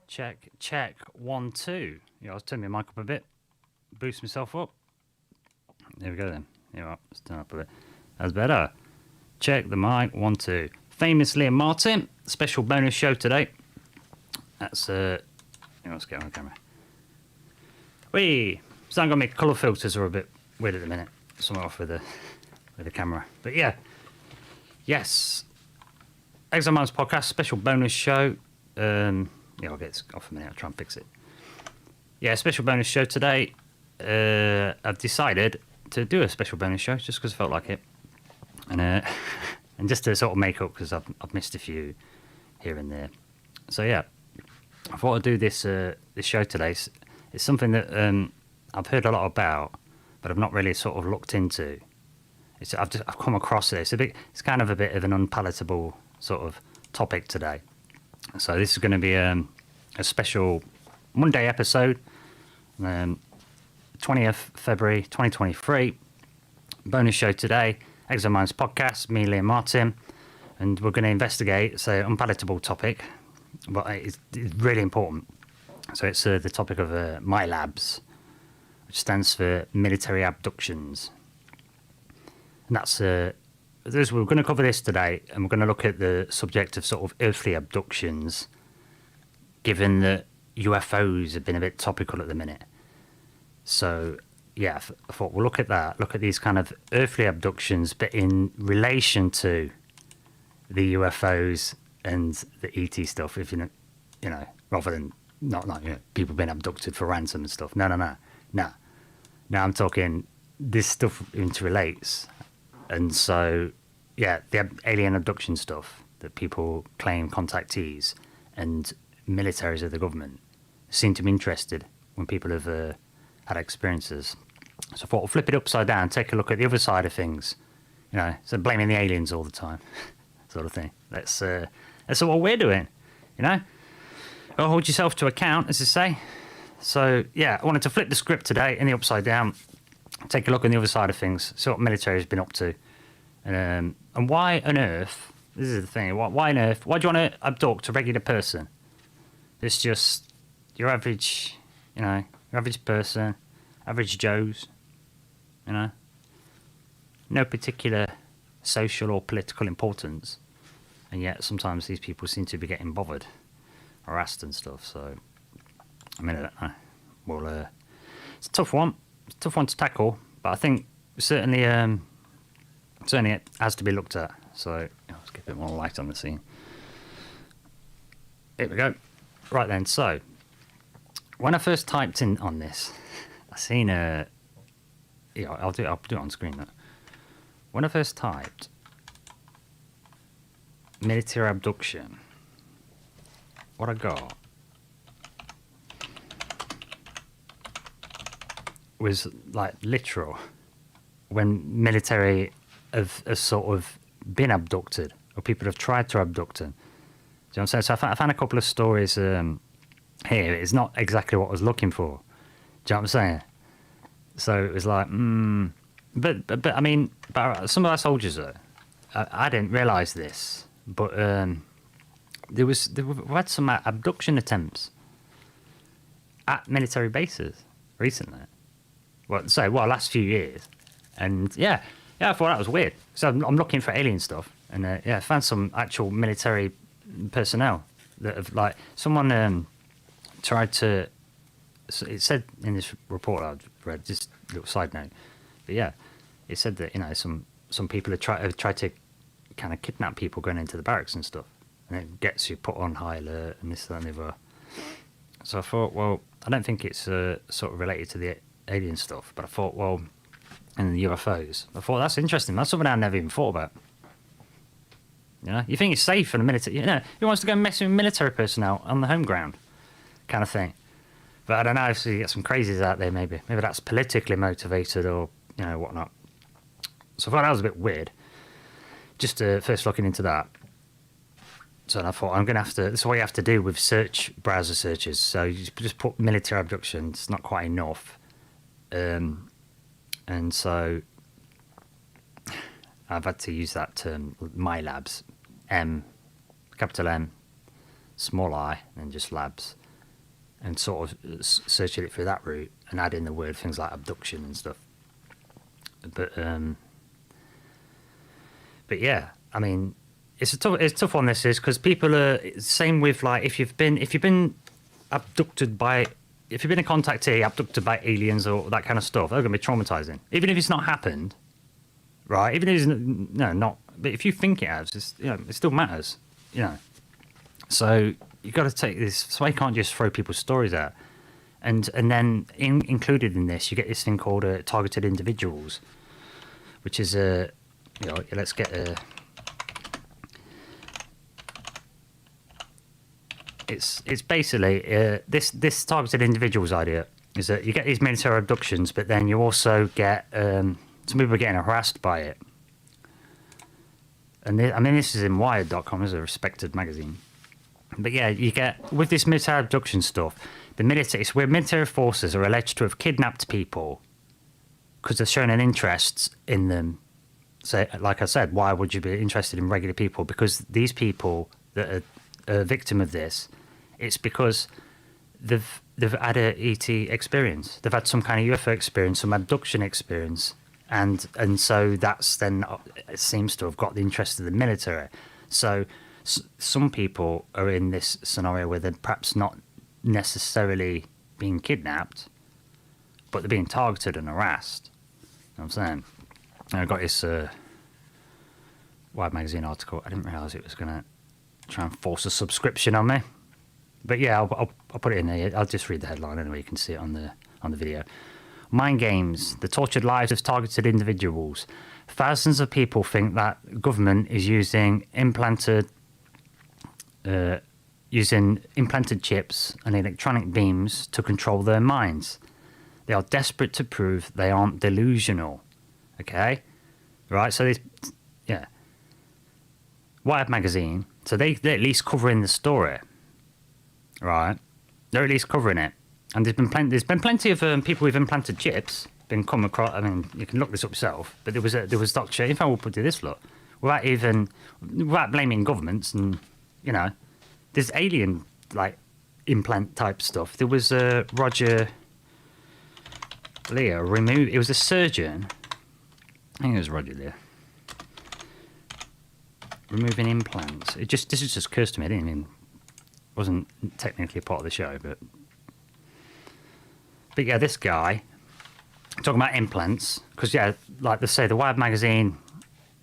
Check, check, 1, 2. Yeah, I'll turn my mic up a bit, boost myself up. There we go then. Yeah, let's turn up a bit. That's better. Check the mic, 1, 2. Famous Liam Martin, special bonus show today. That's let's get on the camera. So I'm gonna make colour filters are a bit weird at the minute. Something off with the camera. But yeah. Yes. Exiled Minds Podcast, special bonus show. I'll get it off a minute. I'll try and fix it. Yeah, special bonus show today. I've decided to do a special bonus show just because I felt like it, and just to sort of make up because I've missed a few here and there. So yeah, I thought I'd do this show today. It's something that I've heard a lot about, but I've not really sort of looked into. I've come across it. It's kind of a bit of an unpalatable sort of topic today. So this is going to be a special Monday episode, 20th February 2023. Bonus show today, Exiled Minds Podcast, me, Liam Martin, and we're going to investigate, unpalatable topic, but it's really important. So it's the topic of MiLabs, which stands for military abductions. And that's we're going to cover this today, and we're going to look at the subject of sort of earthly abductions, given that UFOs have been a bit topical at the minute. So, yeah, I thought we'll look at that, look at these kind of earthly abductions, but in relation to the UFOs and the ET stuff, if you know, rather than not people being abducted for ransom and stuff. No. Now I'm talking this stuff interrelates. And so, yeah, the alien abduction stuff that people claim contactees and militaries of the government seem to be interested when people have had experiences. So I thought we'll flip it upside down, take a look at the other side of things. So blaming the aliens all the time, sort of thing. That's what we're doing, Gotta hold yourself to account, as they say. So, yeah, I wanted to flip the script today in the upside down, take a look on the other side of things, see what military has been up to, and why on earth, this is the thing, why on earth, why do you want to abduct a regular person? It's just your average, your average person, average Joes, no particular social or political importance, and yet sometimes these people seem to be getting bothered, harassed and stuff, so, I don't know. Well, it's a tough one. It's a tough one to tackle, but I think certainly it has to be looked at. So let's get a bit more light on the scene. Here we go. Right then. So when I first typed in on this, I seen I'll do it on screen. Though. When I first typed military abduction, what I got was like literal when military have sort of been abducted or people have tried to abduct them. Do you know what I'm saying? So I found a couple of stories here. It's not exactly what I was looking for. Do you know what I'm saying? So it was like, but I mean, some of our soldiers though, I didn't realise this, but we had some abduction attempts at military bases recently. Last few years. And yeah, I thought that was weird. So I'm looking for alien stuff. And I found some actual military personnel that have, like, someone tried to, so it said in this report I've read, just a little side note, but yeah, it said that, some people have tried to kind of kidnap people going into the barracks and stuff. And it gets you put on high alert and this, that, and the other. So I thought, well, I don't think it's sort of related to the alien stuff, but I thought, well, and the UFOs, I thought that's interesting. That's something I never even thought about. You think it's safe for the military? Who wants to go messing with military personnel on the home ground, kind of thing. But I don't know if you get some crazies out there. Maybe that's politically motivated or whatnot. So I thought that was a bit weird. Just first looking into that. So I thought I'm going to have to. This is what you have to do with browser searches. So you just put military abduction. It's not quite enough. And so I've had to use that term, MiLabs, capital M, small I, and just labs. and sort of searching it through that route and add in the word things like abduction and stuff. But yeah, I mean, it's tough on this is because people are same with like if you've been abducted by, if you've been a contactee abducted by aliens or that kind of stuff, they're going to be traumatizing, even if it's not happened, right? Even if it's not, but if you think it has, it's, it still matters, So you got to take this. So I can't just throw people's stories out, and then included in this, you get this thing called targeted individuals, which is let's get a. It's basically this targeted individuals idea is that you get these military abductions, but then you also get some people are getting harassed by it. And this is in Wired.com, as a respected magazine. But yeah, you get with this military abduction stuff, the military, it's where military forces are alleged to have kidnapped people because they're showing an interest in them. So, like I said, why would you be interested in regular people? Because these people that are a victim of this, it's because they've had a ET experience. They've had some kind of UFO experience, some abduction experience, and so that's then it seems to have got the interest of the military. So some people are in this scenario where they're perhaps not necessarily being kidnapped, but they're being targeted and harassed. You know what I'm saying? And I got this Wired magazine article. I didn't realise it was going to try and force a subscription on me. But yeah, I'll put it in there. I'll just read the headline anyway. You can see it on the video. Mind games, the tortured lives of targeted individuals. Thousands of people think that government is using implanted chips and electronic beams to control their minds. They are desperate to prove they aren't delusional. Okay, right? So Wired magazine. So they're at least covering the story, right? They're at least covering it, and there's been plenty of people with implanted chips been come across. I mean, you can look this up yourself. But there was Dr. In fact, we'll put this look without blaming governments, and there's alien like implant type stuff. There was Roger Lear removed. It was a surgeon. I think it was Roger Lear. Removing implants. This is just occurs to me. Wasn't technically part of the show, but yeah, this guy talking about implants because like they say, the Wired magazine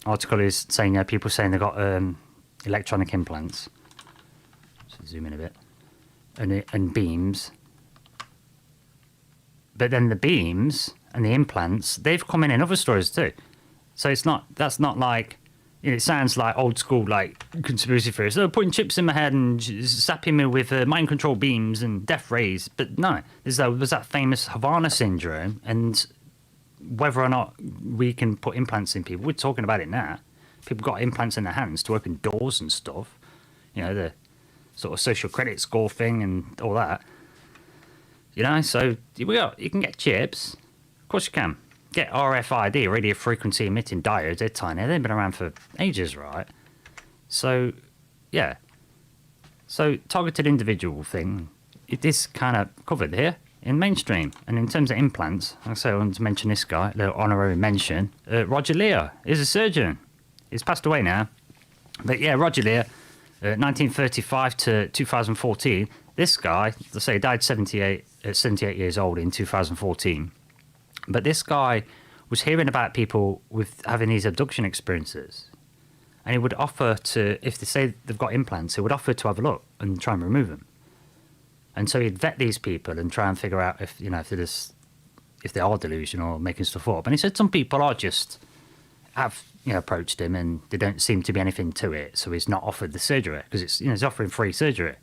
article is saying people saying they got electronic implants. So zoom in a bit, and beams. But then the beams and the implants, they've come in other stories too. So that's not like, it sounds like old school, like conspiracy theories. They're putting chips in my head and zapping me with mind control beams and death rays. But no, there's that famous Havana syndrome, and whether or not we can put implants in people, we're talking about it now. People got implants in their hands to open doors and stuff. The sort of social credit score thing and all that. So you can get chips. Of course you can. Get RFID, radio frequency emitting diodes. They're tiny. They've been around for ages, right? So, yeah. So, targeted individual thing, it is kind of covered here in mainstream. And in terms of implants, like I say, I want to mention this guy, a little honorary mention. Roger Lear is a surgeon. He's passed away now. But yeah, Roger Lear, 1935 to 2014. This guy, let's say, died 78 years old in 2014. But this guy was hearing about people with having these abduction experiences. And he would offer to, if they say they've got implants, he would offer to have a look and try and remove them. And so he'd vet these people and try and figure out if they are delusional or making stuff up. And he said some people are just have approached him and there don't seem to be anything to it. So he's not offered the surgery because he's offering free surgery.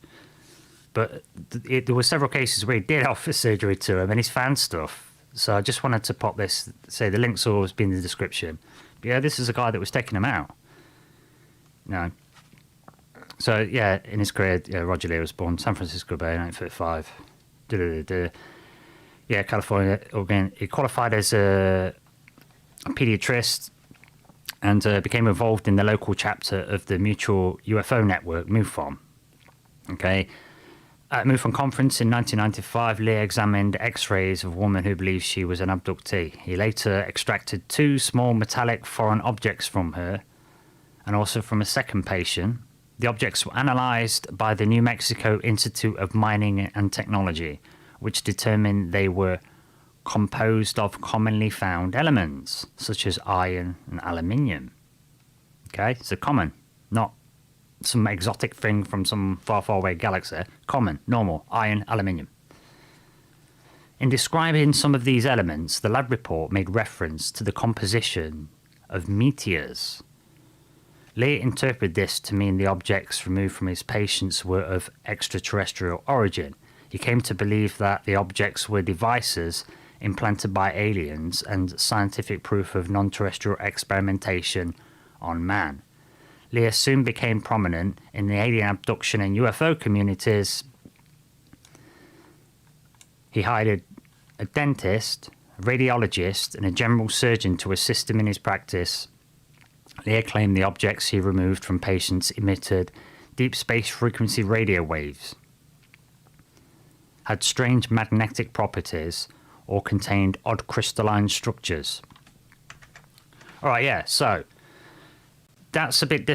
But there were several cases where he did offer surgery to him and he's found stuff. So I just wanted to pop this, say the links will always be in the description. But yeah, this is a guy that was taking him out. So yeah, in his career, Roger Lear was born San Francisco Bay, 1935. Yeah, California. Again, he qualified as a pediatrist and became involved in the local chapter of the Mutual UFO Network, MUFON. Okay. At a MUFON conference in 1995, Lee examined X-rays of a woman who believes she was an abductee. He later extracted 2 small metallic foreign objects from her, and also from a second patient. The objects were analysed by the New Mexico Institute of Mining and Technology, which determined they were composed of commonly found elements, such as iron and aluminium. Okay, so common, not some exotic thing from some far, far away galaxy. Common, normal, iron, aluminium. In describing some of these elements, the lab report made reference to the composition of meteors. Lee interpreted this to mean the objects removed from his patients were of extraterrestrial origin. He came to believe that the objects were devices implanted by aliens and scientific proof of non-terrestrial experimentation on man. Lee soon became prominent in the alien abduction and UFO communities. He hired a dentist, a radiologist, and a general surgeon to assist him in his practice. Lee claimed the objects he removed from patients emitted deep space frequency radio waves, had strange magnetic properties, or contained odd crystalline structures. All right, yeah, so that's a bit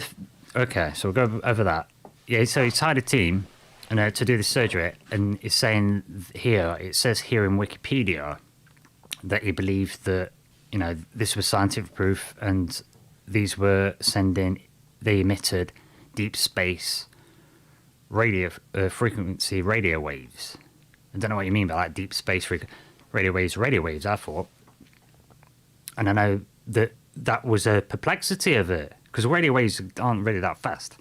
okay, so we'll go over that. Yeah, so he's hired a team to do this surgery, and it's saying here, it says here in Wikipedia that he believed that, this was scientific proof, and these were they emitted deep space radio frequency radio waves. I don't know what you mean by that, deep space radio waves, I thought. And I know that was a perplexity of it, because radio waves aren't really that fast.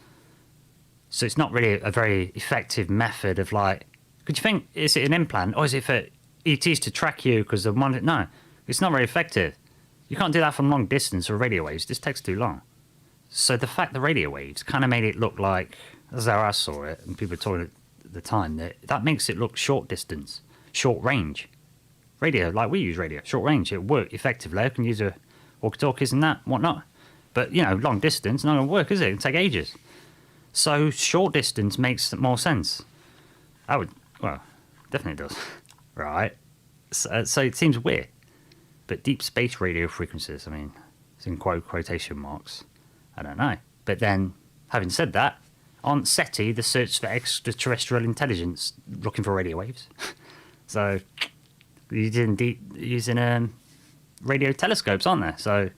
So it's not really a very effective method of could you think, is it an implant, or is it for ETs to track you because they want it? No, it's not very effective. You can't do that from long distance or radio waves. This takes too long. So the fact the radio waves kind of made it look like, that's how I saw it, and people were talking at the time, that makes it look short distance, short range. Radio, like we use radio, short range, it worked effectively. I can use a walkie-talkies and that, whatnot. But, long distance, not going to work, is it? It'll take ages. So short distance makes more sense. Definitely does. Right. So it seems weird. But deep space radio frequencies, it's in quotation marks. I don't know. But then, having said that, on SETI, the search for extraterrestrial intelligence looking for radio waves. So, using radio telescopes, aren't there? So,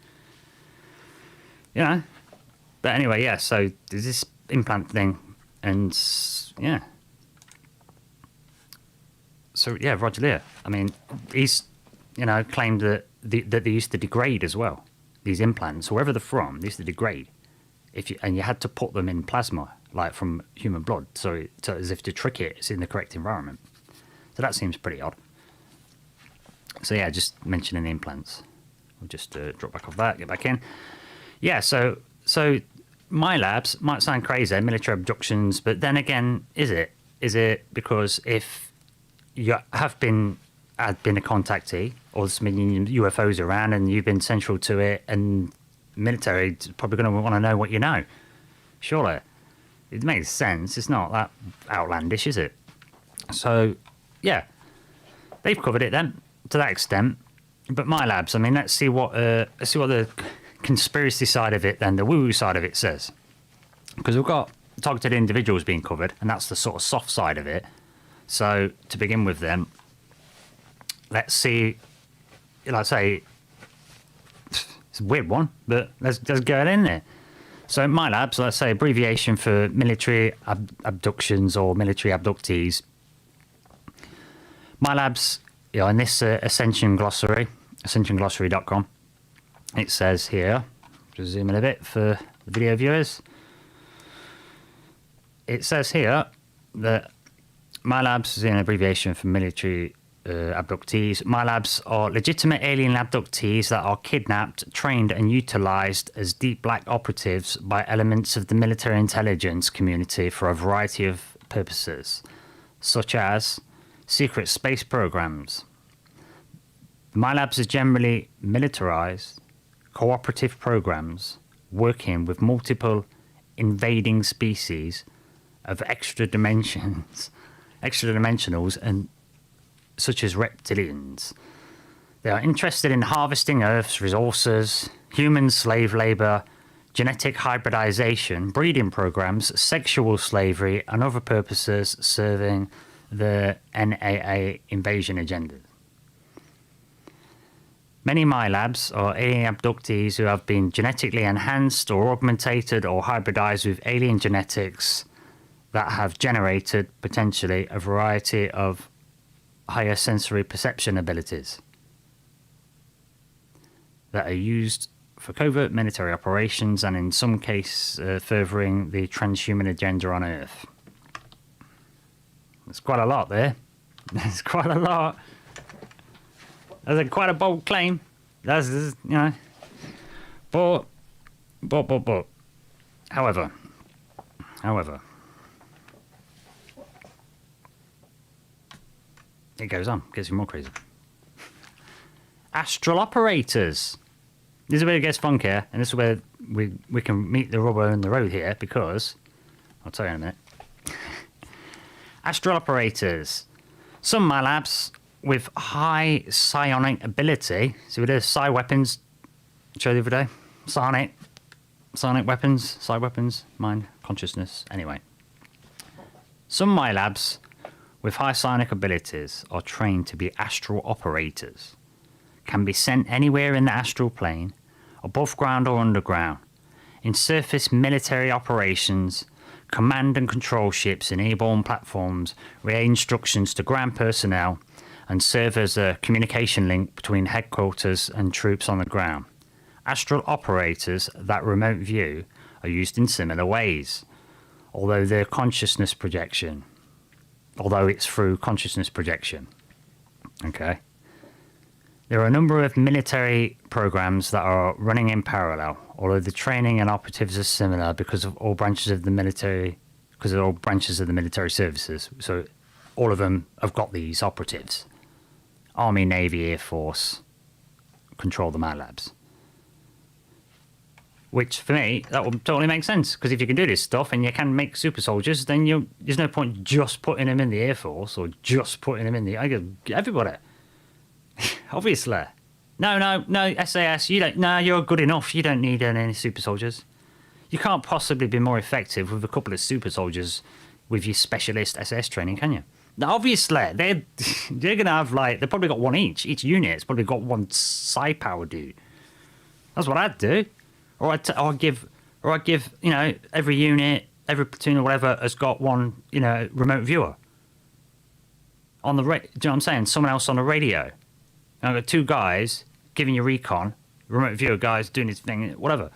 But anyway, yeah, so there's this implant thing, and, yeah. So, yeah, Roger Lear, he's, claimed that they used to degrade as well. These implants, wherever they're from, they used to degrade. And you had to put them in plasma, like from human blood, so as if to trick it, it's in the correct environment. So that seems pretty odd. So yeah, just mentioning the implants. We'll just drop back off that, get back in. Yeah, so MiLabs might sound crazy, military abductions, but then again, is it? Is it because if you had been a contactee, or there's been UFOs around and you've been central to it, and military is probably going to want to know what you know? Surely. It makes sense. It's not that outlandish, is it? So, yeah, they've covered it then to that extent. But MiLabs, let's see what the conspiracy side of it, then the woo-woo side of it says, because we've got targeted individuals being covered, and that's the sort of soft side of it. So to begin with, then let's see. Like I say, it's a weird one, but let's go in there. So MiLabs, let's say abbreviation for military abductions or military abductees. MiLabs, in this Ascension Glossary, ascensionglossary.com, it says here, just zoom in a bit for the video viewers. It says here that MiLabs is an abbreviation for military abductees. MiLabs are legitimate alien abductees that are kidnapped, trained, and utilized as deep black operatives by elements of the military intelligence community for a variety of purposes, such as secret space programs. MiLabs is generally militarized, cooperative programs working with multiple invading species of extra dimensions extra-dimensionals, and such as reptilians. They are interested in harvesting Earth's resources, human slave labour, genetic hybridization, breeding programs, sexual slavery, and other purposes serving the NAA invasion agenda. Many MiLabs are alien abductees who have been genetically enhanced or augmented or hybridized with alien genetics that have generated potentially a variety of higher sensory perception abilities that are used for covert military operations and in some cases furthering the transhuman agenda on Earth. There's quite a lot there. There's quite a lot. That's quite a bold claim. That's, you know. But. However. It goes on. Gets even more crazy. Astral operators. This is where it gets funkier, and this is where we can meet the rubber in the road here, because I'll tell you in a minute. Astral operators. Some MiLabs with high psionic ability. See, we did psi weapons. Show the other day. Psionic weapons, psi weapons, mind, consciousness. Anyway, some MiLabs with high psionic abilities are trained to be astral operators. Can be sent anywhere in the astral plane, above ground or underground. In surface military operations, command and control ships in airborne platforms relay instructions to ground personnel and serve as a communication link between headquarters and troops on the ground. Astral operators that remote view are used in similar ways, although it's through consciousness projection. Okay. There are a number of military programs that are running in parallel, although the training and operatives are similar because of all branches of the military services. So all of them have got these operatives. Army, Navy, Air Force control the MiLabs. Which, for me, that would totally make sense. Because if you can do this stuff and you can make super soldiers, then there's no point just putting them in the Air Force or just putting them in everybody. Obviously. No, SAS, you're good enough. You don't need any super soldiers. You can't possibly be more effective with a couple of super soldiers with your specialist SAS training, can you? Now, obviously, they're going to have, they've probably got one each. Each unit's probably got one psi power dude. That's what I'd do. Or I'd give, every unit, every platoon or whatever has got one, remote viewer. On the do you know what I'm saying? Someone else on the radio. I've got two guys giving you recon, remote viewer guys doing his thing, whatever.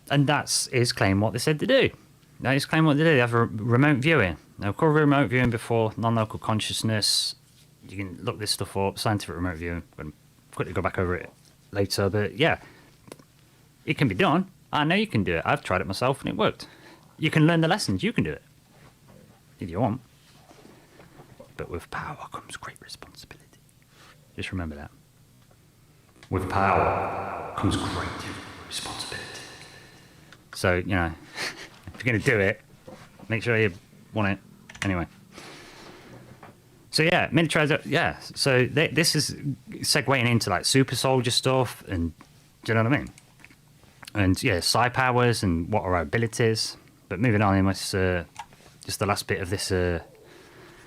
And that's his claim what they said to do. That is claim what they do. They have a remote viewing. Now, I've covered remote viewing before, non-local consciousness. You can look this stuff up, scientific remote viewing. I'm going to quickly go back over it later, but yeah. It can be done. I know you can do it. I've tried it myself and it worked. You can learn the lessons. You can do it. If you want. But with power comes great responsibility. Just remember that. With power comes great responsibility. So, if you're going to do it, make sure you want it. Anyway. So, yeah, militarized. Yeah. So, this is segueing into super soldier stuff. And do you know what I mean? And yeah, psi powers and what are our abilities. But moving on, in just the last bit of this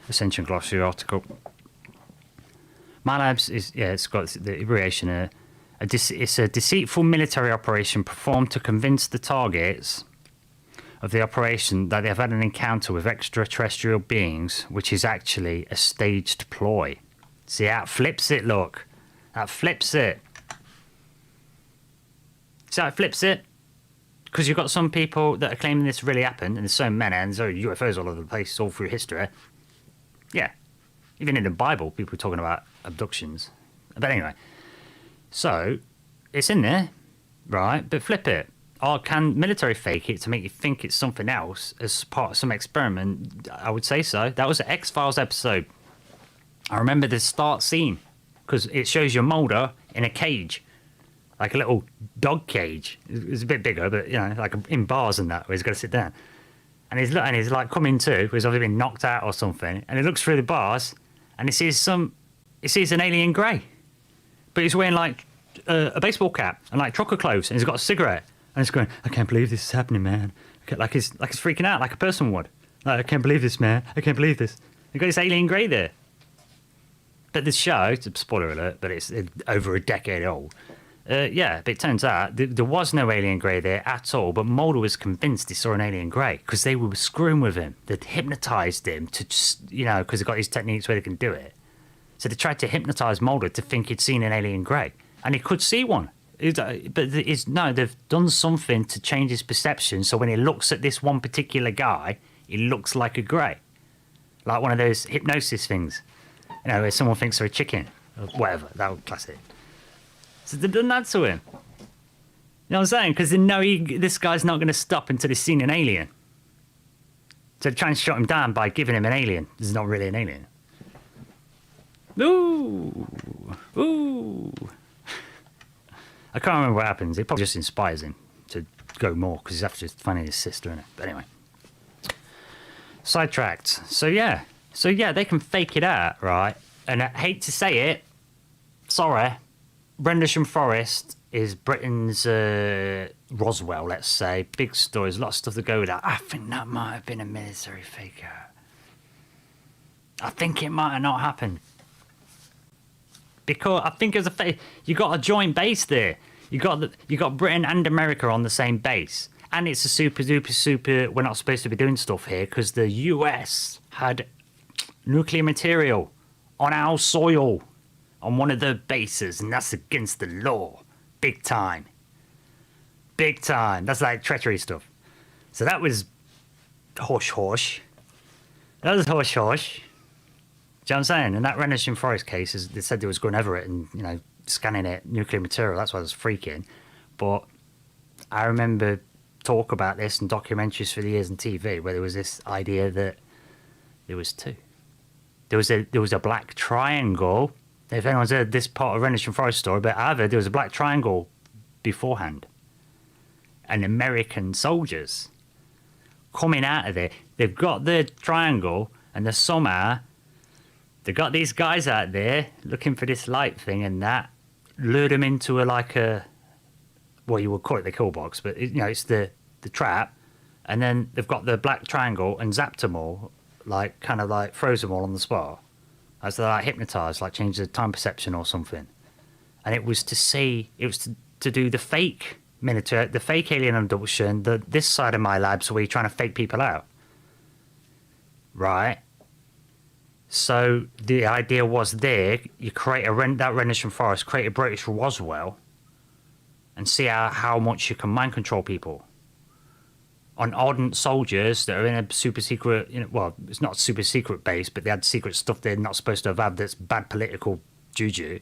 Ascension Glossary article. MiLabs it's got the abbreviation. It's a deceitful military operation performed to convince the targets of the operation that they have had an encounter with extraterrestrial beings, which is actually a staged ploy. See, that flips it, look. That flips it. So it flips it, because you've got some people that are claiming this really happened, and there's so many, and there's UFOs all over the place, all through history. Yeah. Even in the Bible, people are talking about abductions. But anyway, so it's in there, right? But flip it. Or can military fake it to make you think it's something else as part of some experiment? I would say so. That was an X-Files episode. I remember the start scene, because it shows your Mulder in a cage. Like a little dog cage. It's a bit bigger, but, in bars and that, where he's got to sit down. and he's like coming to. He's obviously been knocked out or something, and he looks through the bars, and he sees an alien grey, but he's wearing like a baseball cap and like trucker clothes, and he's got a cigarette, and he's going, "I can't believe this is happening, man." Like he's freaking out, like a person would. Like, "I can't believe this, man. I can't believe this." You've got this alien grey there. But this show, it's a spoiler alert, but it's over a decade old. But it turns out there was no alien grey there at all, but Mulder was convinced he saw an alien grey because they were screwing with him. They'd hypnotised him to just, because they've got these techniques where they can do it. So they tried to hypnotise Mulder to think he'd seen an alien grey. And he could see one. But they've done something to change his perception, so when he looks at this one particular guy, he looks like a grey. Like one of those hypnosis things. Where someone thinks they're a chicken. Or whatever, that would class it. So they've done that to him. You know what I'm saying? Because they know this guy's not going to stop until he's seen an alien. So they're trying to shut him down by giving him an alien. This is not really an alien. Ooh. I can't remember what happens. It probably just inspires him to go more because he's after finding his sister in it. But anyway. Sidetracked. So yeah, they can fake it out, right? And I hate to say it, sorry, Rendlesham Forest is Britain's Roswell, let's say. Big stories, a lot of stuff to go with that. I think that might have been a military fake out. I think it might have not happened. Because I think as you got a joint base there. You got Britain and America on the same base. And it's a super duper super. We're not supposed to be doing stuff here because the US had nuclear material on our soil on one of the bases, and that's against the law, big time. That's like treachery stuff. So that was hush. Do you know what I'm saying? And that Rendlesham Forest case, they said they was going over it and scanning it, nuclear material. That's why I was freaking. But I remember talk about this in documentaries for the years on TV where there was this idea that there was two. There was a black triangle. If anyone's heard this part of Rendlesham Forest story, but either there was a black triangle beforehand, and American soldiers coming out of there. They've got the triangle, and they've got these guys out there looking for this light thing, and that lured them into well, you would call it the kill box, but it's the trap, and then they've got the black triangle and zapped them all, kind of froze them all on the spot, as they're hypnotised, change the time perception or something. And it was to do the fake military, the fake alien abduction, this side of MiLabs where you're trying to fake people out, right? So the idea was there, you create that Rendlesham Forest, create a British Roswell, and see how much you can mind control people. On ardent soldiers that are in a super secret, it's not a super secret base, but they had secret stuff they're not supposed to have had that's bad political juju.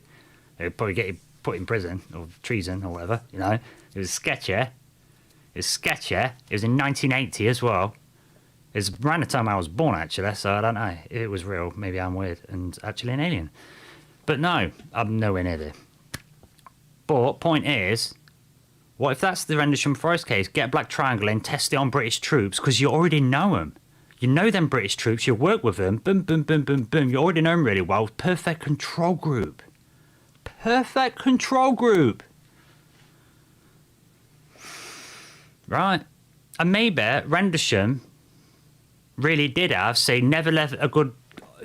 They'd probably get put in prison or treason or whatever, It was sketchy. It was in 1980 as well. It's around the time I was born, actually, so I don't know. If it was real, maybe I'm weird and actually an alien. But no, I'm nowhere near there. But point is, what if that's the Rendlesham Forest case? Get a black triangle and test it on British troops because you already know them. You know them British troops, you work with them, boom, boom, boom, boom, boom. You already know them really well. Perfect control group. Right. And maybe Rendlesham really did have, say, never let a good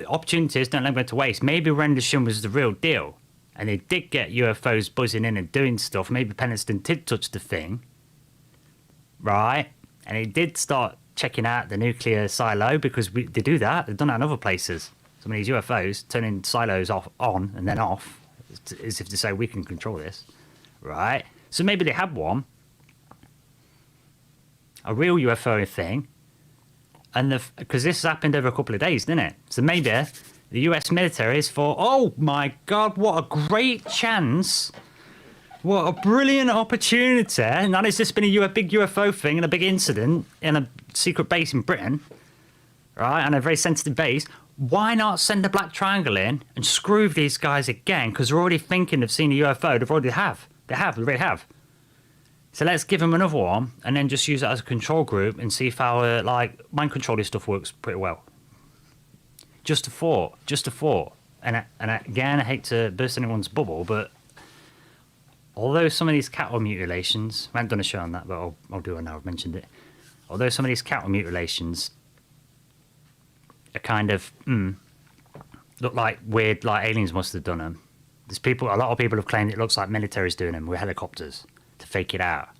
opportunities, don't let them go to waste. Maybe Rendlesham was the real deal. And they did get UFOs buzzing in and doing stuff. Maybe Penniston did touch the thing. Right? And he did start checking out the nuclear silo because they do that. They've done that in other places. Some of these UFOs turning silos on and then off as if to say we can control this. Right? So maybe they had one. A real UFO thing. And because this happened over a couple of days, didn't it? So maybe the US military is oh my God, what a great chance. What a brilliant opportunity. Not has this been a big UFO thing and a big incident in a secret base in Britain, right? And a very sensitive base. Why not send a black triangle in and screw these guys again? Because they're already thinking of seeing a UFO. They already have. They already have. So let's give them another one and then just use it as a control group and see if our mind control stuff works pretty well. Just a thought. And again, I hate to burst anyone's bubble, but although some of these cattle mutilations, I haven't done a show on that, but I'll do it now. I've mentioned it. Although some of these cattle mutilations are kind of look like weird, like aliens must have done them. A lot of people have claimed it looks like military's doing them with helicopters to fake it out.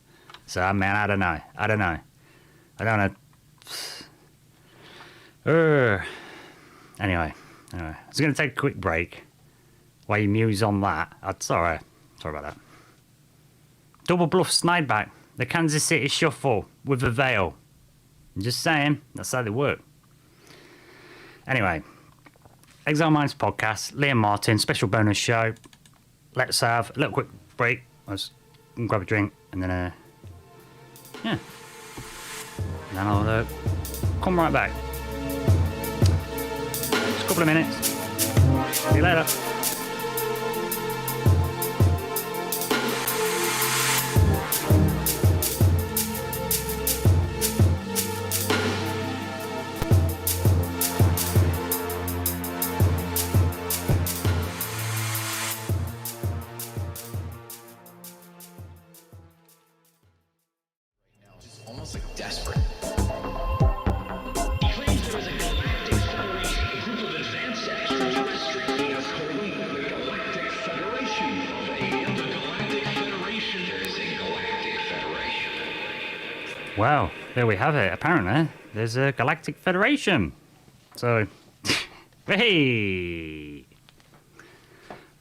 So I don't know. I don't know. Anyway, I was going to take a quick break while you muse on that. Sorry about that. Double Bluff Snideback, the Kansas City Shuffle with a veil. I'm just saying, that's how they work. Anyway, Exiled Minds Podcast, Liam Martin, special bonus show. Let's have a little quick break. Let's grab a drink and then, yeah. And then I'll come right back. Just a couple of minutes. See you later. Almost like desperate. Claims there is a galactic federation, a group of advanced extraterrestrials calling the Galactic Federation of Alien. The Galactic Federation. There is a Galactic Federation. Wow, there we have it. Apparently, there's a Galactic Federation. So, hey,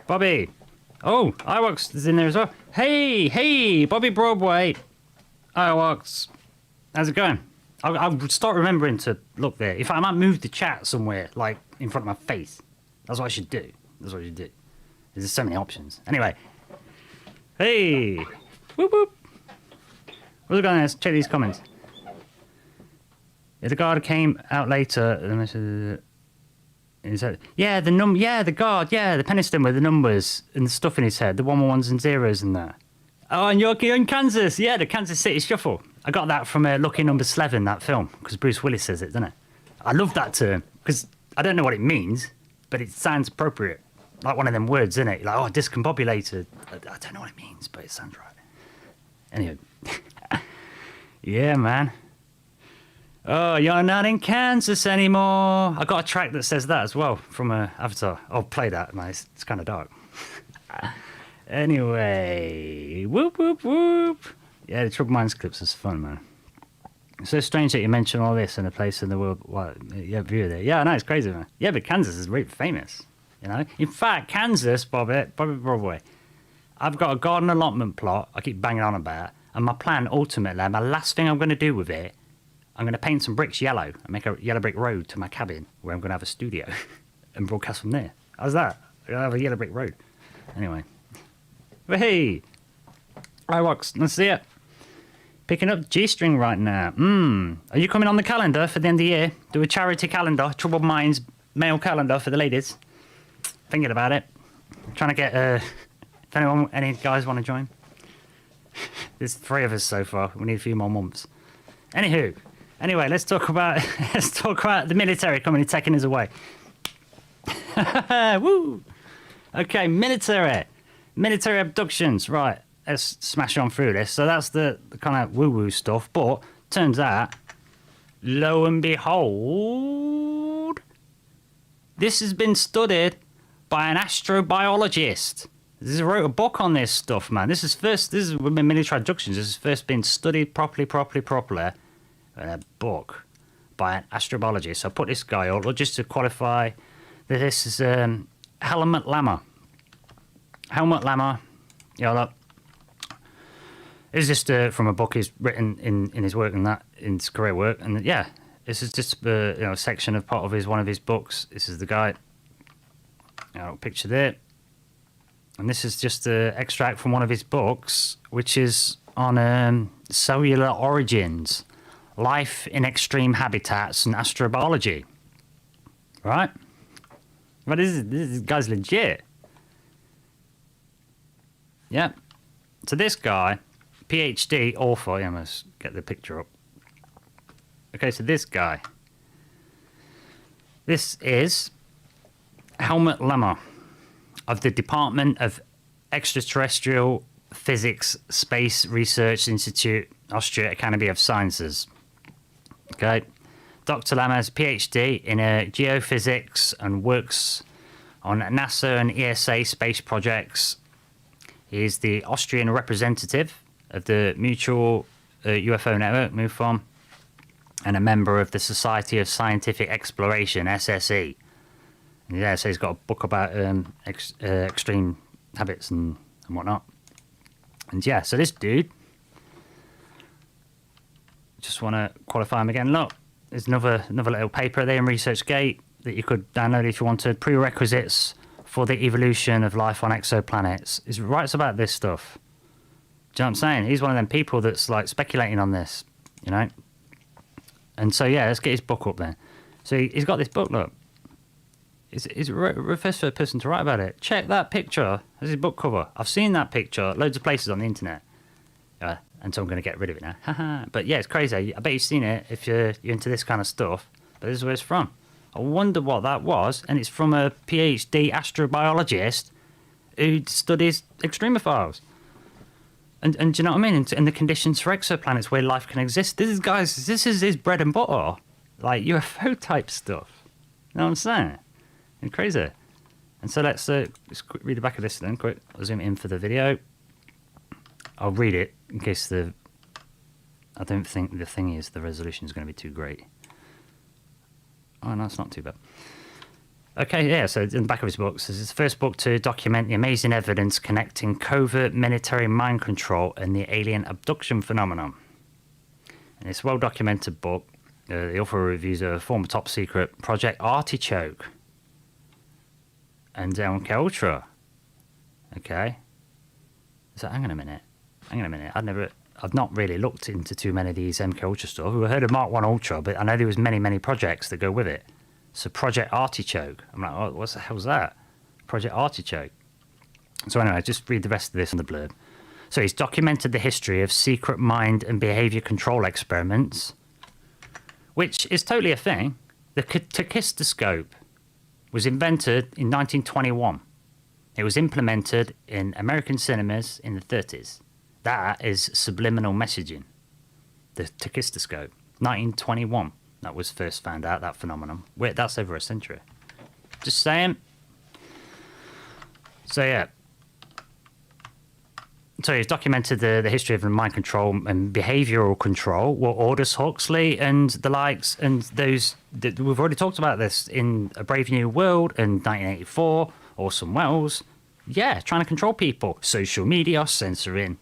Bobby. Oh, Iwox is in there as well. Hey, Bobby Broadway. Iwox. How's it going? I'll start remembering to look there. If I might move the chat somewhere, like in front of my face. That's what I should do. There's so many options. Anyway. Hey. Whoop whoop. What's going on? Let's check these comments. Yeah, the guard came out later. Yeah, the guard. Yeah, the Peniston with the numbers and the stuff in his head. The ones and zeros and that. Oh, and you're in Kansas. Yeah, the Kansas City Shuffle. I got that from Lucky Number 11, that film, because Bruce Willis says it, doesn't it? I love that term, because I don't know what it means, but it sounds appropriate. Like one of them words, isn't it? Like, oh, discombobulated. I don't know what it means, but it sounds right. Anyway. Yeah, man. Oh, you're not in Kansas anymore. I got a track that says that as well from Avatar. I'll play that, man. It's kind of dark. Anyway, whoop, whoop, whoop. Yeah, the Troubled Minds clips is fun, man. It's so strange that you mention all this in a place in the world. What? Yeah, view there. Yeah, I know, it's crazy, man. Yeah, but Kansas is really famous, you know? In fact, Kansas, Bobby Broadway, I've got a garden allotment plot I keep banging on about, and my plan, ultimately, my last thing I'm going to do with it, I'm going to paint some bricks yellow and make a yellow brick road to my cabin where I'm going to have a studio and broadcast from there. How's that? I'm going to have a yellow brick road. Anyway. Hey, Iwox, let's see it. Picking up G-string right now. Are you coming on the calendar for the end of the year? Do a charity calendar, Troubled Minds male calendar for the ladies. Thinking about it. Trying to get, if any guys want to join. There's 3 of us so far. We need a few more months. Anyway, let's talk about the military coming and taking us away. Woo! Okay, military abductions, right? Let's smash on through this. So that's the kind of woo-woo stuff, but turns out, lo and behold, this has been studied by an astrobiologist. This wrote a book on this stuff, man. This is military abductions. This has first been studied properly in a book by an astrobiologist. So I put this guy on just to qualify that this is Helmut Lammer. Yeah, look. It's just from a book he's written in his work and that, in his career work. And yeah, this is just a section of part of one of his books. This is the guy. Picture there. And this is just an extract from one of his books, which is on cellular origins, life in extreme habitats, and astrobiology. Right? But this guy's legit. Yeah. So this guy PhD author. Yeah, let's get the picture up. Okay, so this guy. This is Helmut Lemmer of the Department of Extraterrestrial Physics Space Research Institute, Austria Academy of Sciences. Okay. Dr. Lemmer has a PhD in geophysics and works on NASA and ESA space projects. He is the Austrian representative of the Mutual UFO Network, MUFON, and a member of the Society of Scientific Exploration, SSE. And yeah, so he's got a book about extreme habits and whatnot. And yeah, so this dude, just want to qualify him again. Look, there's another little paper there in ResearchGate that you could download if you wanted. Prerequisites for the evolution of life on exoplanets. He writes about this stuff. Do you know what I'm saying? He's one of them people that's like speculating on this, you know? And so, yeah, let's get his book up then. So he's got this book, look. He's the first person to write about it. Check that picture. There's his book cover. I've seen that picture loads of places on the internet. And so I'm going to get rid of it now. But yeah, it's crazy. I bet you've seen it if you're into this kind of stuff. But this is where it's from. I wonder what that was. And it's from a PhD astrobiologist who studies extremophiles. And do you know what I mean? And the conditions for exoplanets where life can exist. This is his bread and butter. Like UFO type stuff. You know what I'm saying? It's crazy. And so let's read the back of this then. Quick, I'll zoom in for the video. I'll read it in case I don't think the thing is the resolution is going to be too great. Oh no, it's not too bad. Okay, yeah, so in the back of his book, this is his first book to document the amazing evidence connecting covert military mind control and the alien abduction phenomenon. In this well-documented book, the author reviews a former top-secret Project Artichoke and MK Ultra. Okay. So hang on a minute. I've not really looked into too many of these MK Ultra stuff. We've heard of Mark 1 Ultra, but I know there was many projects that go with it. So Project Artichoke. I'm like, oh, what the hell's that? Project Artichoke. So anyway, just read the rest of this on the blurb. So he's documented the history of secret mind and behavior control experiments, which is totally a thing. The tachistoscope was invented in 1921. It was implemented in American cinemas in the 30s. That is subliminal messaging. The tachistoscope. 1921. That was first found out, that phenomenon. Wait, that's over a century. Just saying. So, yeah. So he's documented the history of mind control and behavioural control. Well, Aldous Huxley and the likes, and those... We've already talked about this in A Brave New World in 1984, Orson Welles. Yeah, trying to control people. Social media, censoring,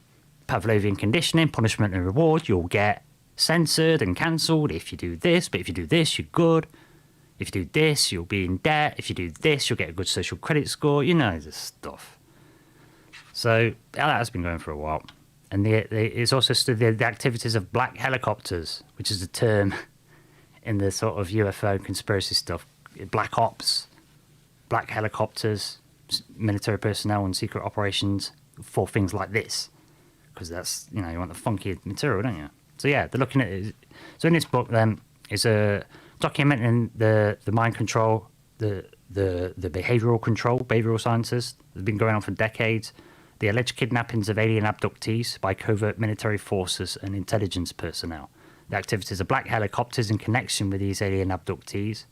Pavlovian conditioning, punishment and reward. You'll get censored and cancelled if you do this, but if you do this, you're good. If you do this, you'll be in debt. If you do this, you'll get a good social credit score. You know this stuff. So that has been going for a while. And it's also studied the activities of black helicopters, which is a term in the sort of UFO conspiracy stuff. Black ops, black helicopters, military personnel and secret operations for things like this. Because that's, you know, you want the funky material, don't you? So yeah, they're looking at it. So in this book then is documenting the mind control, the behavioural control, behavioural sciences. They've been going on for decades. The alleged kidnappings of alien abductees by covert military forces and intelligence personnel. The activities of black helicopters in connection with these alien abductees.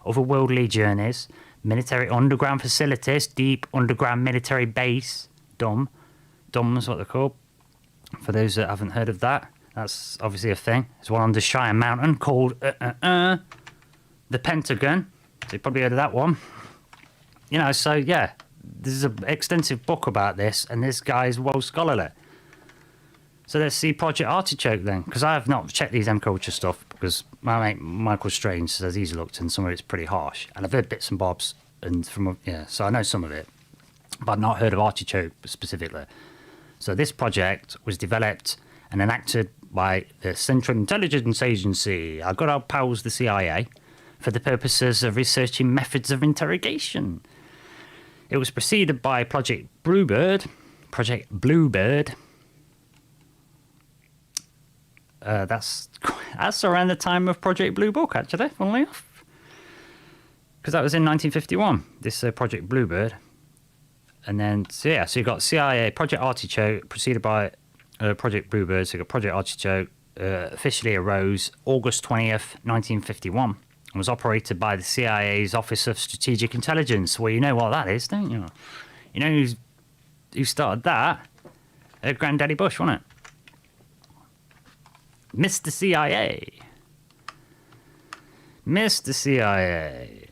Otherworldly journeys. Military underground facilities. Deep underground military base. DUM. DUM is what they're called. For those that haven't heard of that. That's obviously a thing. There's one under Cheyenne Mountain called the Pentagon. So you probably heard of that one. You know, so yeah. There's an extensive book about this, and this guy is well scholarly. So let's see Project Artichoke then, because I have not checked these M Culture stuff, because my mate Michael Strange says he's looked, and some of it's pretty harsh. And I've heard bits and bobs, and so I know some of it, but I've not heard of Artichoke specifically. So this project was developed and enacted by the Central Intelligence Agency, our good old pals, the CIA, for the purposes of researching methods of interrogation. It was preceded by Project Bluebird, That's around the time of Project Blue Book, actually, funnily enough. Because that was in 1951, this Project Bluebird. And then, so you got CIA, Project Artichoke, preceded by Project Bluebird. So you got Project Artichoke, officially arose August 20th, 1951, and was operated by the CIA's Office of Strategic Intelligence. Well, you know what that is, don't you? You know who started that? Granddaddy Bush, wasn't it? Mr. CIA. Mr. CIA.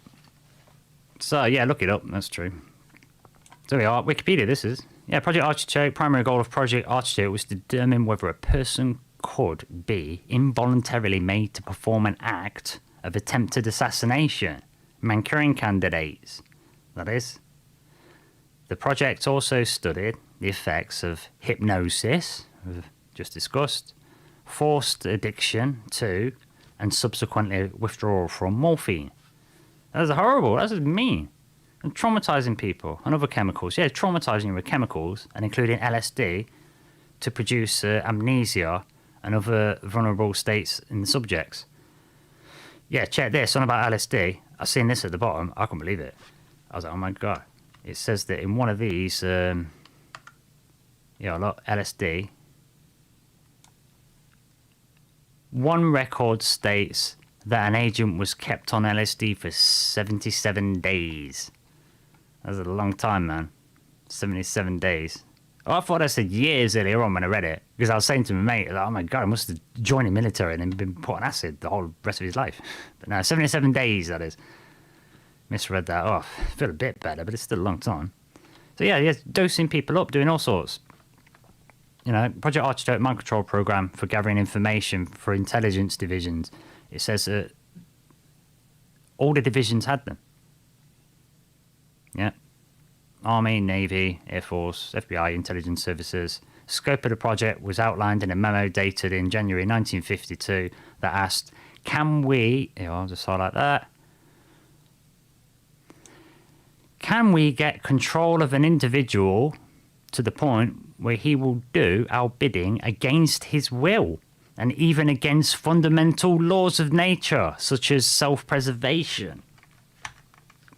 So, yeah, look it up. That's true. There we are. Wikipedia, this is. Yeah, Project Artichoke. Primary goal of Project Artichoke was to determine whether a person could be involuntarily made to perform an act of attempted assassination. Manchurian candidates. That is. The project also studied the effects of hypnosis, we've just discussed, forced addiction to, and subsequently withdrawal from morphine. That's horrible. That's mean. And traumatizing people and other chemicals. Yeah, traumatizing with chemicals and including LSD to produce amnesia and other vulnerable states in the subjects. Yeah, check this. Something about LSD. I've seen this at the bottom. I couldn't believe it. I was like, oh my God. It says that in one of these, a lot LSD. One record states that an agent was kept on LSD for 77 days. That's a long time, man. 77 days. Oh, I thought I said years earlier on when I read it, because I was saying to my mate, like, oh my God, I must have joined the military and then been put on acid the whole rest of his life. But no, 77 days, that is. Misread that off. I feel a bit better, but it's still a long time. So yeah, dosing people up, doing all sorts. You know, Project Artichoke mind control program for gathering information for intelligence divisions. It says that all the divisions had them. Yeah. Army, Navy, Air Force, FBI, intelligence services. Scope of the project was outlined in a memo dated in January 1952 that asked, can we, I'll just highlight that. Can we get control of an individual to the point where he will do our bidding against his will and even against fundamental laws of nature, such as self-preservation?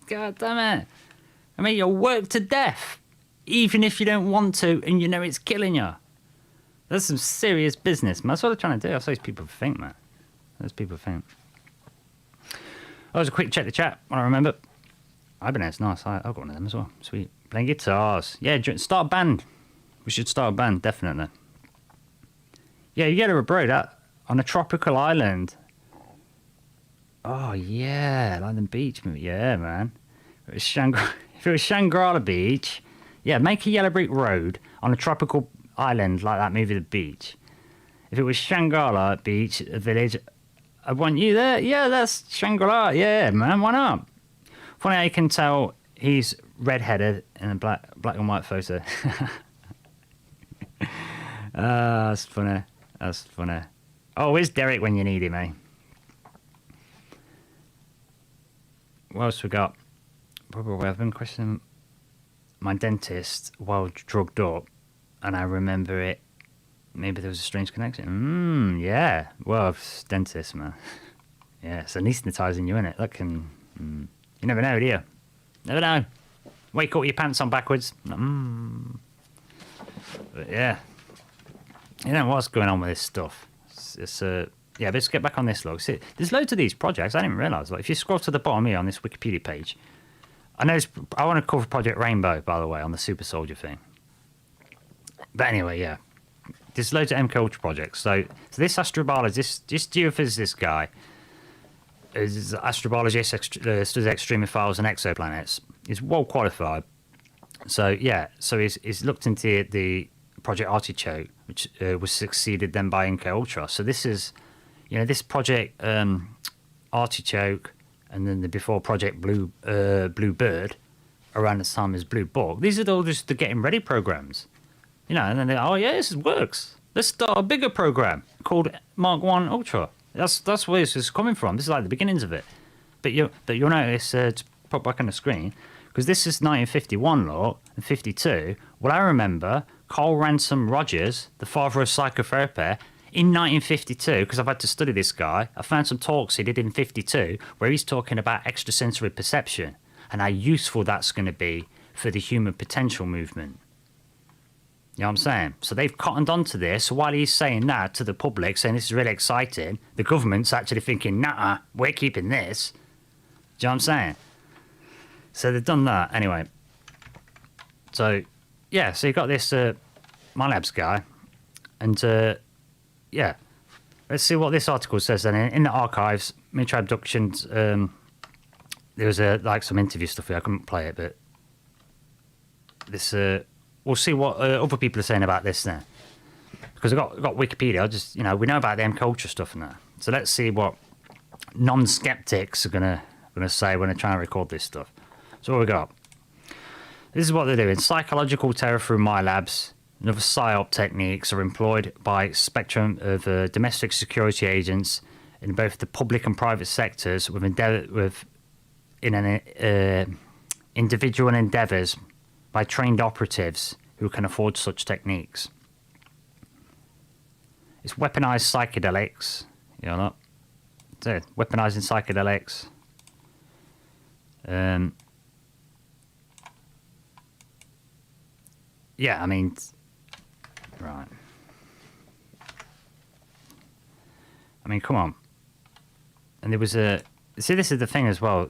God damn it. I mean, you'll work to death, even if you don't want to and you know it's killing you. That's some serious business, man. That's what they're trying to do. That's what these people think, man. Those people think. Oh, just a quick check the chat, I remember. I've been there, it's nice. I've got one of them as well. Sweet. Playing guitars. Yeah, start a band. We should start a band, definitely. Yeah, you get a bro, that on a tropical island. Oh, yeah, like the beach movie. Yeah, man. If it was Shangri-La Beach, yeah, make a yellow brick road on a tropical island like that movie, The Beach. If it was Shangri-La Beach, a village, I want you there. Yeah, that's Shangri-La. Yeah, man, why not? Funny how you can tell he's redheaded in a black and white photo. That's funny. That's funny. Oh, where's Derek when you need him, eh? What else we got? Probably I've been questioning my dentist while drugged up, and I remember it. Maybe there was a strange connection. Yeah. Well, dentist, man. Yeah, it's anaesthetising you, innit? That can... You never know, do you? Never know. Wake up with your pants on backwards. But yeah. You know what's going on with this stuff. Yeah, let's get back on this log. See, there's loads of these projects. I didn't realise. Like, if you scroll to the bottom here on this Wikipedia page, I want to cover Project Rainbow, by the way, on the Super Soldier thing. But anyway, yeah. There's loads of MK Ultra projects. So this astrobiologist, this geophysicist guy, is astrobiologist, studies extremophiles and exoplanets. He's well qualified. So yeah, he's looked into the Project Artichoke, which was succeeded then by MK Ultra. So this is, this Project Artichoke, and then the before Project Bluebird, around the time as Blue Book. These are all just the getting ready programs, and then this works. Let's start a bigger program called Mark 1 Ultra. That's where this is coming from. This is like the beginnings of it. But you'll notice, to pop back on the screen, because this is 1951 law and 52. Well, I remember Carl Ransom Rogers, the father of psychotherapy, In 1952, because I've had to study this guy, I found some talks he did in 52 where he's talking about extrasensory perception and how useful that's going to be for the human potential movement. You know what I'm saying? So they've cottoned onto this. So while he's saying that to the public, saying this is really exciting, the government's actually thinking, nah, we're keeping this. Do you know what I'm saying? So they've done that. Anyway. So, yeah, so you got this MiLabs guy. And, yeah, let's see what this article says then. In the archives, military abductions, there was some interview stuff here. I couldn't play it, but this, we'll see what other people are saying about this now. Because I've got Wikipedia, just, you know, we know about the M culture stuff and that. So let's see what non-skeptics are gonna say when they're trying to record this stuff. So what we got? This is what they're doing. Psychological terror through MiLabs and other PSYOP techniques are employed by a spectrum of domestic security agents in both the public and private sectors with individual endeavours by trained operatives who can afford such techniques. It's weaponized psychedelics. You know what? So, weaponizing psychedelics. Yeah, I mean, right. I mean, come on. And there was see, this is the thing as well.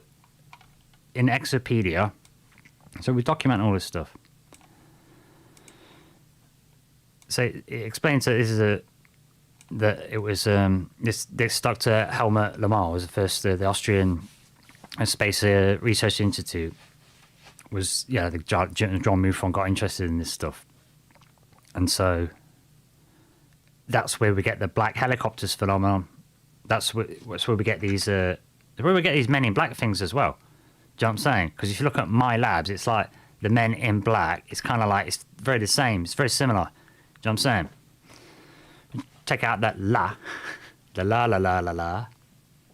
In Exopedia, so we document all this stuff. So it explains that this is that it was this Dr. Helmut Lamar was the first the Austrian Space Research Institute was the John Muffon got interested in this stuff, and so that's where we get the black helicopters phenomenon. That's where we get these Men in Black things as well. Do you know what I'm saying? Because if you look at MiLabs, it's like the Men in Black. It's kind of like it's very the same. It's very similar. Do you know what I'm saying? Take out that the la la la la la,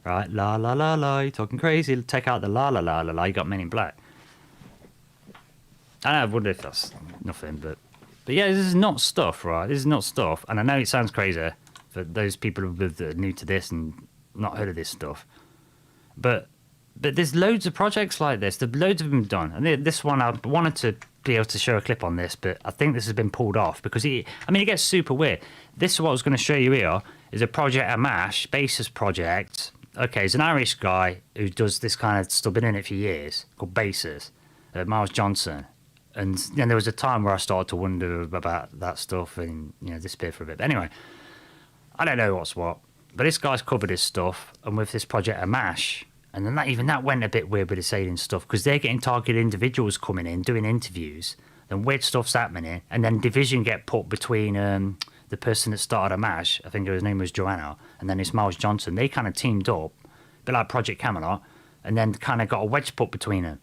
right? La la la la. You're talking crazy. Take out the la la la la la. You got Men in Black. I wonder if that's nothing, but yeah, this is not stuff, right? This is not stuff, and I know it sounds crazy for those people who are new to this and not heard of this stuff, but there's loads of projects like this. There's loads of them done, and this one I wanted to be able to show a clip on this, but I think this has been pulled off because it gets super weird. This is what I was going to show you here is a project Amash Basis project. Okay, it's an Irish guy who does this kind of stuff, been in it for years, called Basis, Miles Johnson. And then there was a time where I started to wonder about that stuff and, disappeared for a bit. But anyway, I don't know what's what. But this guy's covered his stuff, and with this project Amash, and then that went a bit weird with his alien stuff, because they're getting targeted individuals coming in, doing interviews, then weird stuff's happening, and then division get put between the person that started Amash, I think his name was Joanna, and then it's Miles Johnson. They kind of teamed up, a bit like Project Camelot, and then kind of got a wedge put between them.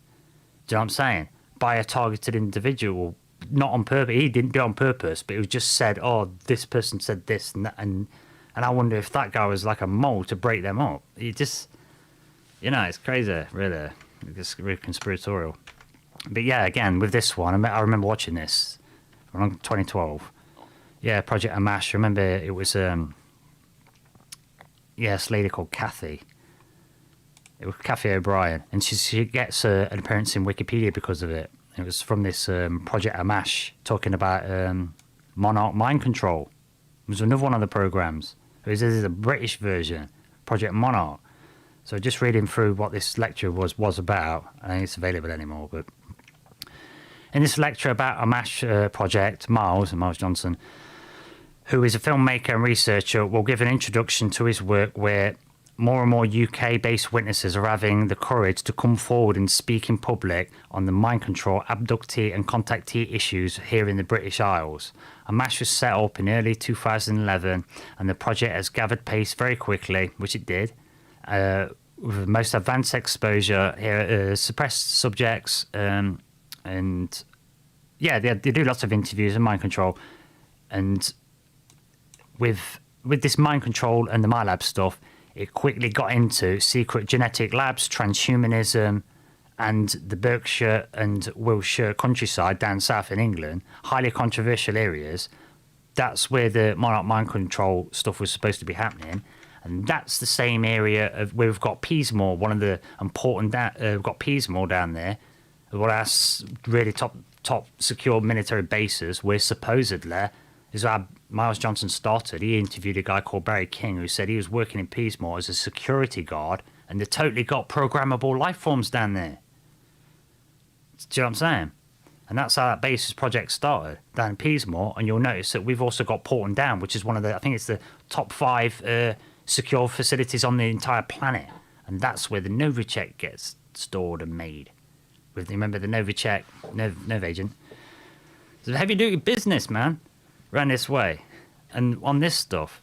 Do you know what I'm saying? By a targeted individual, not on purpose. He didn't do it on purpose, but it was just said, oh, this person said this and that, and I wonder if that guy was like a mole to break them up. It just, it's crazy, really. It's really conspiratorial. But yeah, again, with this one, I remember watching this around 2012. Yeah, Project Amash. Remember, it was this lady called Kathy. It was Kathy O'Brien, and she gets an appearance in Wikipedia because of it. It was from this Project Amash talking about Monarch mind control. It was another one of the programs. This is a British version, Project Monarch. So just reading through what this lecture was about, I don't think it's available anymore, but in this lecture about Amash project, Miles Johnson, who is a filmmaker and researcher, will give an introduction to his work where more and more UK-based witnesses are having the courage to come forward and speak in public on the mind control, abductee and contactee issues here in the British Isles. Amash was set up in early 2011, and the project has gathered pace very quickly, which it did, with the most advanced exposure here, suppressed subjects, and they do lots of interviews and mind control, and with this mind control and the MiLabs stuff, it quickly got into secret genetic labs, transhumanism, and the Berkshire and Wiltshire countryside down south in England, highly controversial areas, that's where the monarch mind control stuff was supposed to be happening. And that's the same area of where we've got Peasemore, one of the important, we've got Peasemore down there, one of our really top secure military bases, where supposedly is where Miles Johnson started. He interviewed a guy called Barry King who said he was working in Peasemore as a security guard, and they totally got programmable life forms down there. Do you know what I'm saying? And that's how that basis project started, down in Peasemore. And you'll notice that we've also got Porton Down, which is one of the, I think it's the top 5 secure facilities on the entire planet. And that's where the Novichok gets stored and made. Remember the Novichok, Novagent? It's a heavy-duty business, man, around this way. And on this stuff.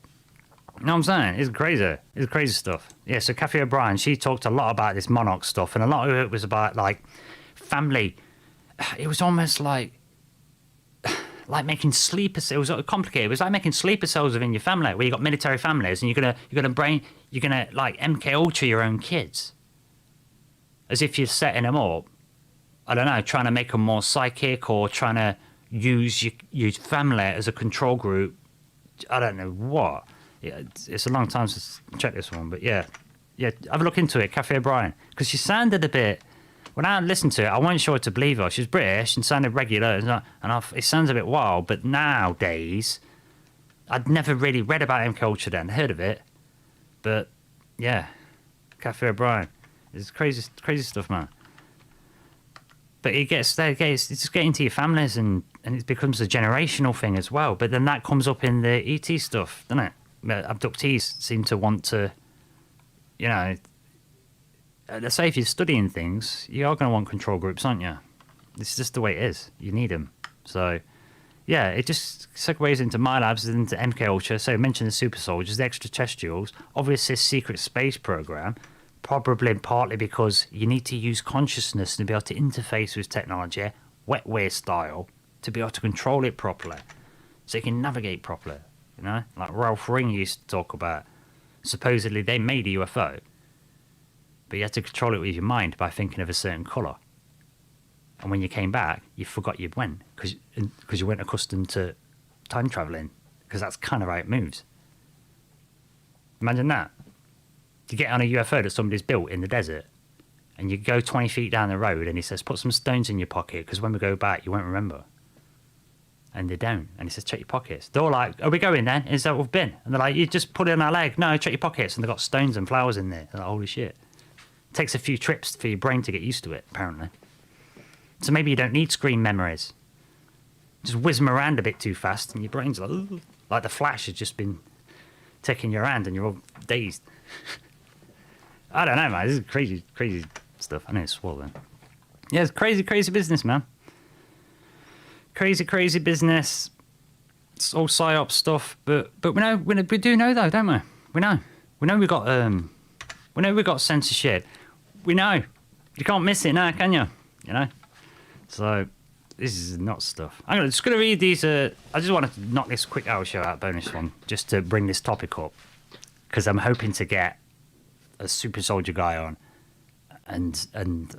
You know what I'm saying? It's crazy. It's crazy stuff. Yeah, so Kathy O'Brien, she talked a lot about this monarch stuff. And a lot of it was about, like, family. It was almost like making sleeper cells. It was complicated. It was like making sleeper cells within your family, where you got military families, and you're gonna like MK Ultra your own kids, as if you're setting them up. I don't know, trying to make them more psychic, or trying to use your family as a control group. I don't know what. Yeah, it's a long time since I checked this one, but yeah, have a look into it, Kathy O'Brien, because she sounded a bit. When I listened to it, I wasn't sure to believe her. She was British and sounded regular, it sounds a bit wild. But nowadays, I'd never really read about MK Ultra then, heard of it. But yeah, Kathy O'Brien, it's crazy stuff, man. But it gets there, it's just getting to your families, and it becomes a generational thing as well. But then that comes up in the ET stuff, doesn't it? Abductees seem to want to, you know. Let's say if you're studying things, you are going to want control groups, aren't you? It's just the way it is. You need them. So, yeah, it just segues into MiLabs and into MK Ultra. So, mention the super soldiers, the extraterrestrials, obviously a secret space program, probably partly because you need to use consciousness to be able to interface with technology, wetware style, to be able to control it properly, so you can navigate properly. You know, like Ralph Ring used to talk about. Supposedly, they made a UFO. But you had to control it with your mind by thinking of a certain colour. And when you came back, you forgot you'd went because you weren't accustomed to time travelling, because that's kind of how it moves. Imagine that. You get on a UFO that somebody's built in the desert, and you go 20 feet down the road, and he says, put some stones in your pocket, because when we go back, you won't remember. And they don't. And he says, check your pockets. They're all like, are we going then? Is that what we've been? And they're like, you just put it in our leg. No, check your pockets. And they've got stones and flowers in there. They're like, holy shit. Takes a few trips for your brain to get used to it, apparently. So maybe you don't need screen memories. Just whiz them around a bit too fast, and your brain's like, ooh, like the Flash has just been taking your hand, and you're all dazed. I don't know, man. This is crazy stuff. I need to swallow them. Yeah, it's crazy business, man. Crazy business. It's all psyop stuff, but we do know though, don't we? We know we got censorship. We know. You can't miss it now, can you? You know? So, this is nuts stuff. I'm just going to read these. I just wanted to knock this quick hour show out, bonus one, just to bring this topic up. Because I'm hoping to get a super soldier guy on and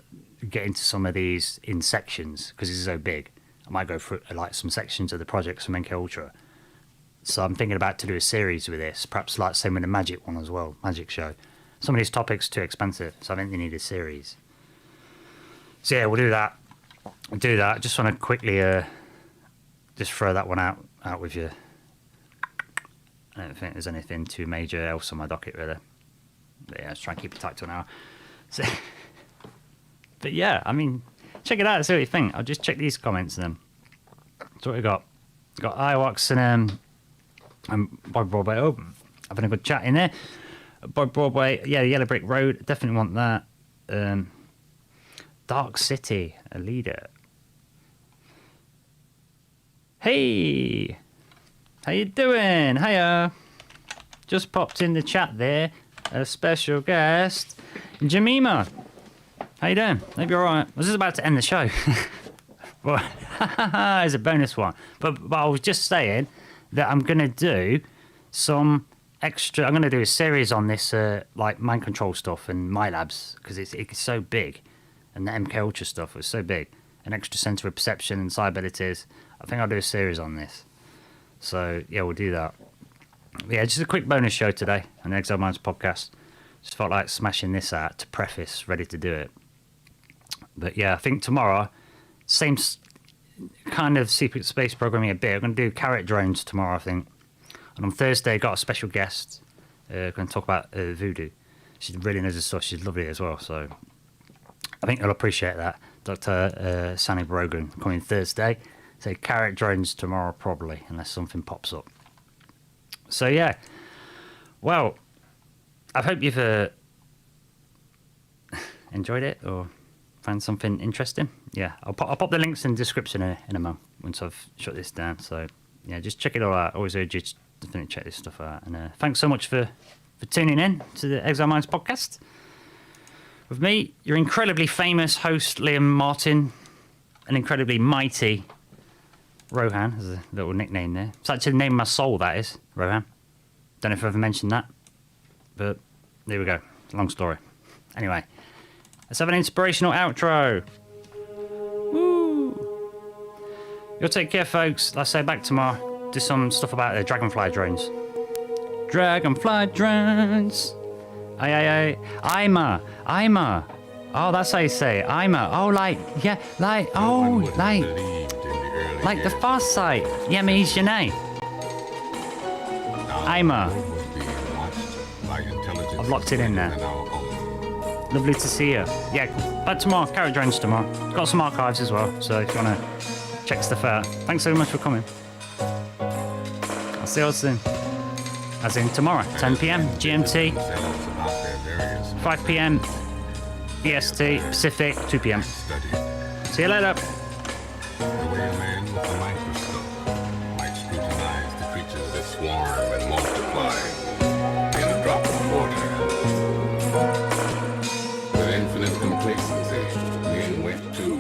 get into some of these in sections, because this is so big. I might go through like some sections of the projects from MK Ultra. So I'm thinking about to do a series with this, perhaps like same with the Magic one as well, Magic show. Some of these topics are too expensive, so I think they need a series. So yeah, we'll do that. Just want to quickly just throw that one out with you. I don't think there's anything too major else on my docket really. But yeah, let's try and keep it tight to an hour. So, but yeah, I mean, check it out, see what you think. I'll just check these comments then. So what we got? We've got Iwax and Bob Broadway. Oh, having a good chat in there. Bob Broadway, yeah, the Yellow Brick Road, definitely want that. Dark City, a leader. Hey, how you doing? Hiya. Just popped in the chat there. A special guest, Jemima. How you doing? Hope you're all right. I was just about to end the show. But it's a bonus one. But I was just saying that I'm going to do some extra. I'm going to do a series on this, like mind control stuff and MiLabs, because it's so big, and the MK Ultra stuff was so big, and extrasensory perception and cyber abilities. I think I'll do a series on this. So yeah, we'll do that. But yeah, just a quick bonus show today on the Exiled Minds podcast. Just felt like smashing this out to preface, ready to do it. But yeah, I think tomorrow, same kind of secret space programming a bit. I'm going to do carrot drones tomorrow, I think. And on Thursday, got a special guest. Going to talk about voodoo. She really knows her stuff. She's lovely as well. So I think you'll appreciate that. Dr. Sani Brogan coming Thursday. So carrot drones tomorrow probably, unless something pops up. So yeah, well, I hope you've enjoyed it or found something interesting. Yeah, I'll pop the links in the description in a moment once I've shut this down. So yeah, just check it all out. I always urge you to definitely check this stuff out. And thanks so much for tuning in to the Exiled Minds podcast. With me, your incredibly famous host, Liam Martin, an incredibly mighty Rohan, as a little nickname there. It's actually the name of my soul, that is, Rohan. Don't know if I've ever mentioned that, but there we go. Long story. Anyway, let's have an inspirational outro. Woo! You'll take care, folks. Like I say, back tomorrow. Do some stuff about the dragonfly drones. Dragonfly drones. Aye. Ima. Oh, that's how you say it. Ima. Oh, like the far side. Yeah, means your name. Ima. I've locked it in there. Lovely to see you. Yeah, back tomorrow. Carrot drones tomorrow. Got some archives as well, so if you want to check stuff out. Thanks so much for coming. I'll see you all soon. As in tomorrow, 10 p.m. GMT, 5 p.m. EST, Pacific, 2 p.m. See you later. The way a man with a microscope might scrutinize the creatures that swarm and multiply in a drop of water. With infinite complacency, men went to